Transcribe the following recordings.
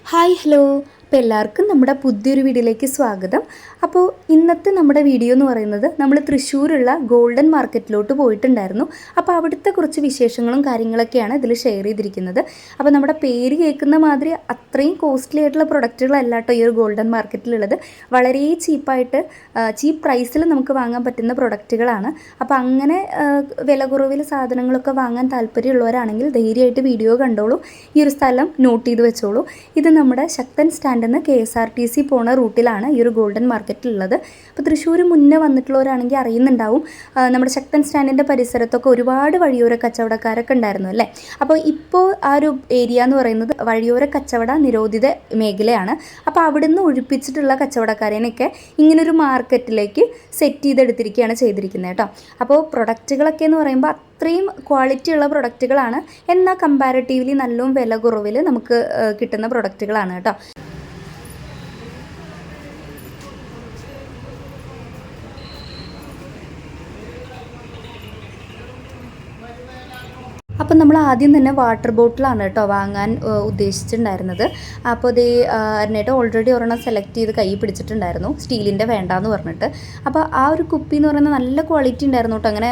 Hi hello. അപ്പോൾ എല്ലാവർക്കും നമ്മുടെ പുതിയൊരു വീഡിയോയിലേക്ക് സ്വാഗതം. അപ്പോൾ ഇന്നത്തെ നമ്മുടെ വീഡിയോ എന്ന് പറയുന്നത് നമ്മൾ തൃശ്ശൂരുള്ള ഗോൾഡൻ മാർക്കറ്റിലോട്ട് പോയിട്ടുണ്ടായിരുന്നു. അപ്പോൾ അവിടുത്തെ കുറച്ച് വിശേഷങ്ങളും കാര്യങ്ങളൊക്കെയാണ് ഇതിൽ ഷെയർ ചെയ്തിരിക്കുന്നത്. അപ്പോൾ നമ്മുടെ പേര് കേൾക്കുന്ന മാതിരി അത്രയും കോസ്റ്റ്ലി ആയിട്ടുള്ള പ്രൊഡക്റ്റുകളല്ല കേട്ടോ ഈ ഒരു ഗോൾഡൻ മാർക്കറ്റിലുള്ളത്. വളരെ ചീപ്പായിട്ട് ചീപ്പ് പ്രൈസിൽ നമുക്ക് വാങ്ങാൻ പറ്റുന്ന പ്രൊഡക്റ്റുകളാണ്. അപ്പോൾ അങ്ങനെ വില കുറവിൽ സാധനങ്ങളൊക്കെ വാങ്ങാൻ താല്പര്യമുള്ളവരാണെങ്കിൽ ധൈര്യമായിട്ട് വീഡിയോ കണ്ടോളൂ. ഈ ഒരു സ്ഥലം നോട്ട് ചെയ്ത് വെച്ചോളൂ. ഇത് നമ്മുടെ ശക്തൻ സ്റ്റാൻഡിൽ നിന്ന് KSRTC പോണ റൂട്ടിലാണ് ഈ ഒരു ഗോൾഡൻ മാർക്കറ്റിലുള്ളത്. അപ്പോൾ തൃശ്ശൂർ മുന്നേ വന്നിട്ടുള്ളവരാണെങ്കിൽ അറിയുന്നുണ്ടാവും, നമ്മുടെ ശക്തൻ സ്റ്റാൻഡിൻ്റെ പരിസരത്തൊക്കെ ഒരുപാട് വഴിയോര കച്ചവടക്കാരൊക്കെ ഉണ്ടായിരുന്നു അല്ലേ. അപ്പോൾ ഇപ്പോൾ ആ ഒരു ഏരിയ എന്ന് പറയുന്നത് വഴിയോര കച്ചവട നിരോധിത മേഖലയാണ്. അപ്പോൾ അവിടുന്ന് ഒഴിപ്പിച്ചിട്ടുള്ള കച്ചവടക്കാരനെയൊക്കെ ഇങ്ങനൊരു മാർക്കറ്റിലേക്ക് സെറ്റ് ചെയ്തെടുത്തിരിക്കുകയാണ് ചെയ്തിരിക്കുന്നത് കേട്ടോ. അപ്പോൾ പ്രൊഡക്റ്റുകളൊക്കെ എന്ന് പറയുമ്പോൾ അത്രയും ക്വാളിറ്റി ഉള്ള പ്രൊഡക്റ്റുകളാണ്, എന്നാൽ കമ്പാരിറ്റീവ്ലി നല്ലോണം വില കുറവിൽ നമുക്ക് കിട്ടുന്ന പ്രൊഡക്റ്റുകളാണ് കേട്ടോ. അപ്പം നമ്മൾ ആദ്യം തന്നെ വാട്ടർ ബോട്ടിലാണ് കേട്ടോ വാങ്ങാൻ ഉദ്ദേശിച്ചിട്ടുണ്ടായിരുന്നത്. അപ്പോൾ ഇതേ അരുണേട്ട ഓൾറെഡി ഒരെണ്ണം സെലക്ട് ചെയ്ത് കൈ പിടിച്ചിട്ടുണ്ടായിരുന്നു, സ്റ്റീലിൻ്റെ വേണ്ടാന്ന് പറഞ്ഞിട്ട്. അപ്പോൾ ആ ഒരു കുപ്പി എന്ന് പറയുന്നത് നല്ല ക്വാളിറ്റി ഉണ്ടായിരുന്നു കേട്ടോ. അങ്ങനെ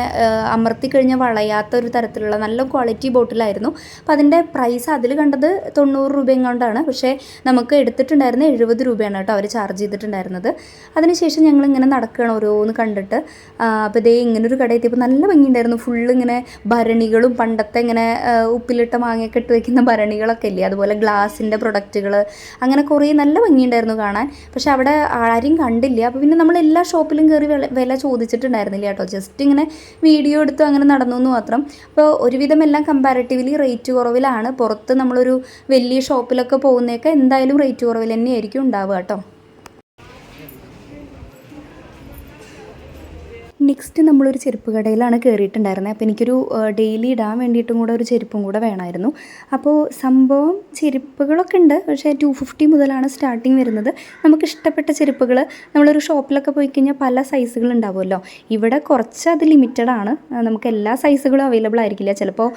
അമർത്തി കഴിഞ്ഞാൽ വളയാത്ത ഒരു തരത്തിലുള്ള നല്ല ക്വാളിറ്റി ബോട്ടിലായിരുന്നു. അപ്പോൾ അതിൻ്റെ പ്രൈസ് അതിൽ കണ്ടത് 90 രൂപ എങ്ങാണ്ടാണ്, പക്ഷേ നമുക്ക് എടുത്തിട്ടുണ്ടായിരുന്നത് 70 രൂപയാണ് കേട്ടോ അവർ ചാർജ് ചെയ്തിട്ടുണ്ടായിരുന്നത്. അതിനുശേഷം ഞങ്ങൾ ഇങ്ങനെ നടക്കുകയാണ് ഓരോന്ന് കണ്ടിട്ട്. അപ്പോൾ ഇതേ ഇങ്ങനൊരു കട എത്തിയപ്പോൾ നല്ല ഭംഗിയുണ്ടായിരുന്നു. ഫുള്ള് ഇങ്ങനെ ഭരണികളും പണ്ടത്തെ ഇങ്ങനെ ഉപ്പിലിട്ട മാങ്ങയൊക്കെ ഇട്ട് വയ്ക്കുന്ന ഭരണികളൊക്കെ ഇല്ലേ, അതുപോലെ ഗ്ലാസിൻ്റെ പ്രൊഡക്റ്റുകൾ, അങ്ങനെ കുറേ നല്ല ഭംഗിയുണ്ടായിരുന്നു കാണാൻ. പക്ഷെ അവിടെ ആരും കണ്ടില്ല. അപ്പോൾ പിന്നെ നമ്മൾ എല്ലാ ഷോപ്പിലും കയറി വില ചോദിച്ചിട്ടുണ്ടായിരുന്നില്ല കേട്ടോ. ജസ്റ്റ് ഇങ്ങനെ വീഡിയോ എടുത്തു അങ്ങനെ നടന്നു എന്ന് മാത്രം. അപ്പോൾ ഒരുവിധം എല്ലാം കമ്പാരിറ്റീവ്ലി റേറ്റ് കുറവിലാണ്. പുറത്ത് നമ്മളൊരു വലിയ ഷോപ്പിലൊക്കെ പോകുന്നതൊക്കെ എന്തായാലും റേറ്റ് കുറവിൽ തന്നെയായിരിക്കും ഉണ്ടാവുക കേട്ടോ. നെക്സ്റ്റ് നമ്മളൊരു ചെരുപ്പ് കടയിലാണ് കയറിയിട്ടുണ്ടായിരുന്നത്. അപ്പോൾ എനിക്കൊരു ഡെയിലി ഇടാൻ വേണ്ടിയിട്ടും കൂടെ ഒരു ചെരുപ്പും കൂടെ വേണമായിരുന്നു. അപ്പോൾ സംഭവം ചെരുപ്പുകളൊക്കെ ഉണ്ട്, പക്ഷേ 250 മുതലാണ് സ്റ്റാർട്ടിങ് വരുന്നത്. നമുക്ക് ഇഷ്ടപ്പെട്ട ചെരുപ്പുകൾ നമ്മളൊരു ഷോപ്പിലൊക്കെ പോയി കഴിഞ്ഞാൽ പല സൈസുകൾ ഉണ്ടാവുമല്ലോ. ഇവിടെ കുറച്ച് അത് ലിമിറ്റഡ് ആണ്, നമുക്ക് എല്ലാ സൈസുകളും അവൈലബിൾ ആയിരിക്കില്ല. ചിലപ്പോൾ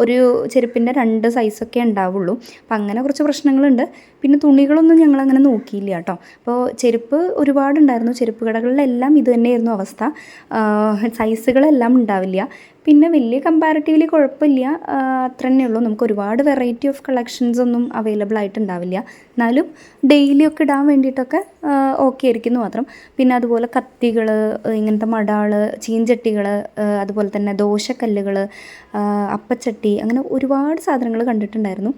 ഒരു ചെരുപ്പിൻ്റെ 2 സൈസൊക്കെ ഉണ്ടാവുള്ളൂ. അപ്പോൾ അങ്ങനെ കുറച്ച് പ്രശ്നങ്ങളുണ്ട്. പിന്നെ തുണികളൊന്നും ഞങ്ങളങ്ങനെ നോക്കിയില്ല കേട്ടോ. അപ്പോൾ ചെരുപ്പ് ഒരുപാടുണ്ടായിരുന്നു. ചെരുപ്പ് കടകളിലെല്ലാം ഇത് തന്നെയായിരുന്നു അവസ്ഥ. സൈസുകളെല്ലാം ഉണ്ടാവില്ല. പിന്നെ വലിയ കമ്പാരിറ്റീവ്ലി കുഴപ്പമില്ല, അത്ര തന്നെ ഉള്ളൂ. നമുക്ക് ഒരുപാട് വെറൈറ്റി ഓഫ് കളക്ഷൻസ് ഒന്നും അവൈലബിൾ ആയിട്ടുണ്ടാവില്ല. എന്നാലും ഡെയിലിയൊക്കെ ഇടാൻ വേണ്ടിയിട്ടൊക്കെ ഓക്കെ ആയിരിക്കുന്നു മാത്രം. പിന്നെ അതുപോലെ കത്തികൾ, ഇങ്ങനത്തെ മടാൾ, ചീഞ്ചട്ടികൾ, അതുപോലെ തന്നെ ദോശക്കല്ലുകൾ, അപ്പച്ചട്ടി, അങ്ങനെ ഒരുപാട് സാധനങ്ങൾ കണ്ടിട്ടുണ്ടായിരുന്നു.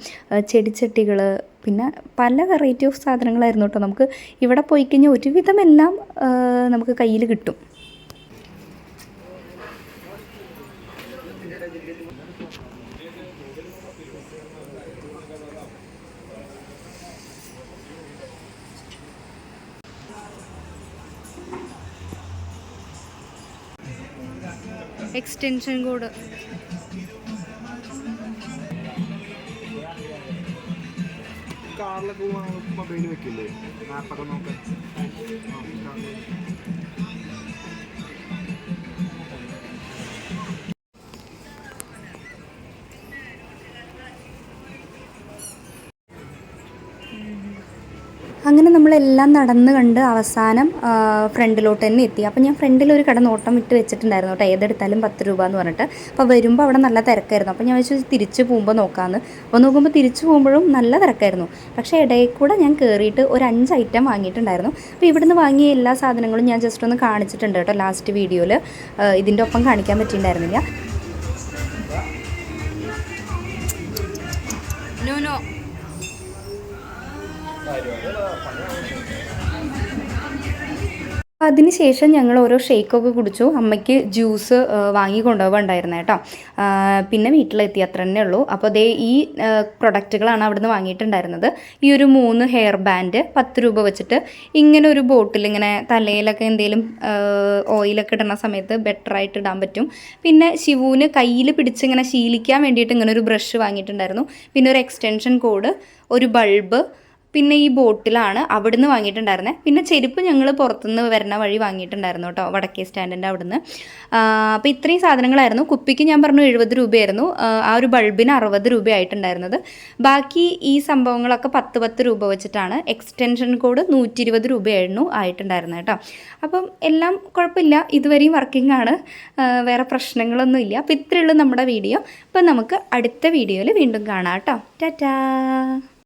ചെടിച്ചട്ടികൾ, പിന്നെ പല വെറൈറ്റി ഓഫ് സാധനങ്ങളായിരുന്നു കേട്ടോ. നമുക്ക് ഇവിടെ പോയി കഴിഞ്ഞാൽ ഒരുവിധം എല്ലാം നമുക്ക് കയ്യിൽ കിട്ടും. എക്സ്റ്റൻഷൻ കോഡ് കാറിലൊക്കെ മൊബൈൽ വെക്കില്ലേ, മാപ്പൊക്കെ നോക്കാൻ. അങ്ങനെ നമ്മളെല്ലാം നടന്ന് കണ്ട് അവസാനം ഫ്രണ്ടിലോട്ട് തന്നെ എത്തി. അപ്പോൾ ഞാൻ ഫ്രണ്ടിലൊരു കട നോട്ടം ഇട്ട് വെച്ചിട്ടുണ്ടായിരുന്നു കേട്ടോ, ഏതെടുത്താലും 10 രൂപ എന്ന് പറഞ്ഞിട്ട്. അപ്പോൾ വരുമ്പോൾ അവിടെ നല്ല തിരക്കായിരുന്നു. അപ്പോൾ ഞാൻ വെച്ചു തിരിച്ച് പോകുമ്പോൾ നോക്കാമെന്ന്. അപ്പോൾ നോക്കുമ്പോൾ തിരിച്ച് പോകുമ്പോഴും നല്ല തിരക്കായിരുന്നു. പക്ഷേ ഇടയിൽ കൂടെ ഞാൻ കയറിയിട്ട് ഒരു 5 ഐറ്റം വാങ്ങിയിട്ടുണ്ടായിരുന്നു. അപ്പോൾ ഇവിടുന്ന് വാങ്ങിയ എല്ലാ സാധനങ്ങളും ഞാൻ ജസ്റ്റ് ഒന്ന് കാണിച്ചിട്ടുണ്ട് കേട്ടോ ലാസ്റ്റ് വീഡിയോയിൽ. ഇതിൻ്റെ ഒപ്പം കാണിക്കാൻ പറ്റിയിട്ടുണ്ടായിരുന്നില്ല. അതിനുശേഷം ഞങ്ങൾ ഓരോ ഷേക്കൊക്കെ കുടിച്ചു. അമ്മയ്ക്ക് ജ്യൂസ് വാങ്ങി കൊണ്ടുപോകുന്നുണ്ടായിരുന്നു കേട്ടോ. പിന്നെ വീട്ടിലെത്തി, അത്ര തന്നെ ഉള്ളൂ. അപ്പോൾ അതേ ഈ പ്രൊഡക്റ്റുകളാണ് അവിടുന്ന് വാങ്ങിയിട്ടുണ്ടായിരുന്നത്. ഈ ഒരു 3 ഹെയർ ബാൻഡ് 10 രൂപ വെച്ചിട്ട് ഇങ്ങനെ ഒരു ബോട്ടിൽ, ഇങ്ങനെ തലയിലൊക്കെ എന്തെങ്കിലും ഓയിലൊക്കെ ഇടുന്ന സമയത്ത് ബെറ്ററായിട്ട് ഇടാൻ പറ്റും. പിന്നെ ശിവുവിന് കയ്യിൽ പിടിച്ച് ഇങ്ങനെ ശീലിക്കാൻ വേണ്ടിയിട്ട് ഇങ്ങനെ ഒരു ബ്രഷ് വാങ്ങിയിട്ടുണ്ടായിരുന്നു. പിന്നെ ഒരു എക്സ്റ്റൻഷൻ കോഡ്, ഒരു ബൾബ്, പിന്നെ ഈ ബോട്ടിലാണ് അവിടുന്ന് വാങ്ങിയിട്ടുണ്ടായിരുന്നത്. പിന്നെ ചെരുപ്പ് ഞങ്ങൾ പുറത്തുനിന്ന് വരുന്ന വഴി വാങ്ങിയിട്ടുണ്ടായിരുന്നു കേട്ടോ, വടക്കേ സ്റ്റാൻഡിൻ്റെ അവിടുന്ന്. അപ്പോൾ ഇത്രയും സാധനങ്ങളായിരുന്നു. കുപ്പിക്ക് ഞാൻ പറഞ്ഞു 70 രൂപയായിരുന്നു, ആ ഒരു ബൾബിന് 60 രൂപയായിട്ടുണ്ടായിരുന്നത്. ബാക്കി ഈ സംഭവങ്ങളൊക്കെ 10 രൂപ വെച്ചിട്ടാണ്. എക്സ്റ്റൻഷൻ കോഡ് 120 രൂപയായിരുന്നു ആയിട്ടുണ്ടായിരുന്നത് കേട്ടോ. അപ്പം എല്ലാം കുഴപ്പമില്ല, ഇതുവരെയും വർക്കിംഗ് ആണ്, വേറെ പ്രശ്നങ്ങളൊന്നുമില്ല. അപ്പോൾ ഇത്രയേ ഉള്ളൂ നമ്മുടെ വീഡിയോ. അപ്പം നമുക്ക് അടുത്ത വീഡിയോയിൽ വീണ്ടും കാണാം കേട്ടോ. ടാറ്റാ.